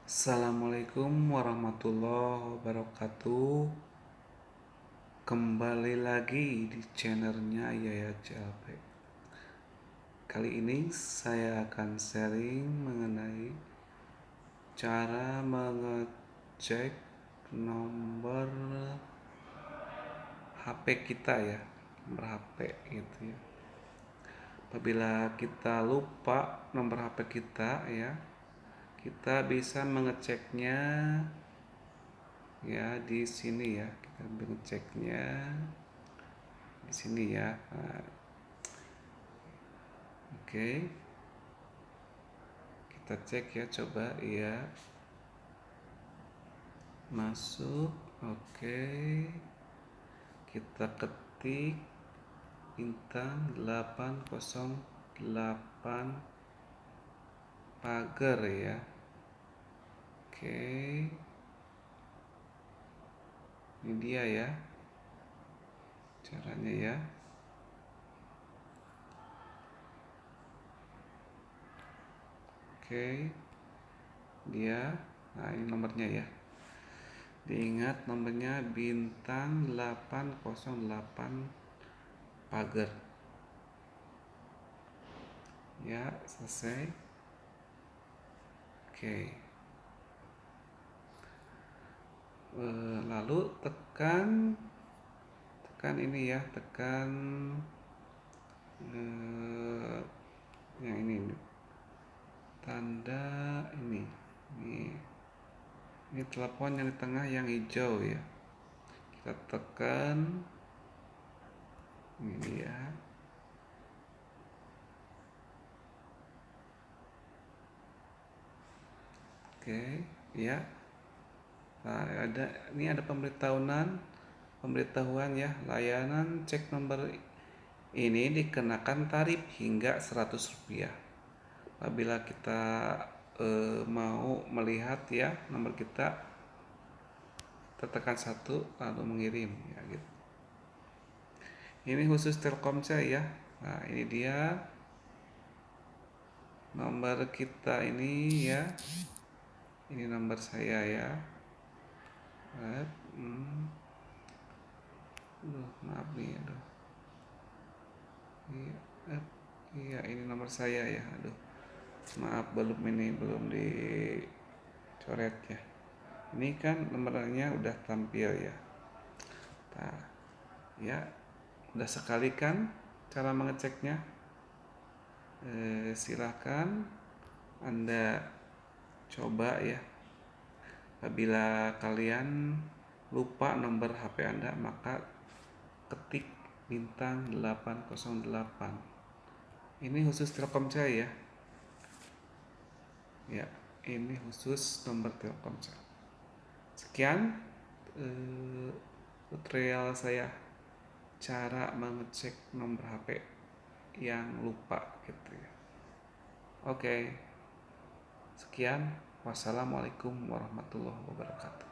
Assalamualaikum warahmatullahi wabarakatuh. Kembali lagi di channelnya Yaya CLP. Kali ini saya akan sharing mengenai cara mengecek nomor HP kita ya, nomor HP gitu ya. Apabila kita lupa nomor HP kita ya, kita bisa mengeceknya ya di sini ya. Kita mengeceknya di sini ya. Nah, oke, kita cek ya, coba ya, masuk. Oke, kita ketik bintang 808 pagar ya. Oke, ini dia ya caranya ya. Oke, dia, nah ini nomornya ya. Diingat nomornya bintang 808 pagar. Ya, selesai. Oke. Lalu tekan ini ya, tekan yang ini tanda ini telepon yang di tengah yang hijau ya, kita tekan ini ya. Oke ya. Nah, ini ada pemberitahuan ya, layanan cek nomor ini dikenakan tarif hingga Rp100. Apabila kita mau melihat ya nomor kita, tekan 1 lalu mengirim ya gitu. Ini khusus Telkomsel ya. Nah, ini dia nomor kita ini ya. Ini nomor saya ya. Maaf nih, aduh. Iya, ini nomor saya ya. Aduh. Maaf, belum dicoret ya. Ini kan nomornya udah tampil ya. Nah, ya, udah sekali kan cara mengeceknya. Silahkan Anda coba ya. Apabila kalian lupa nomor HP Anda, maka ketik bintang 808. Ini khusus Telkomsel ya. Ya, ini khusus nomor Telkomsel. Sekian tutorial saya cara mengecek nomor HP yang lupa gitu ya. Oke. Sekian. Wassalamualaikum warahmatullahi wabarakatuh.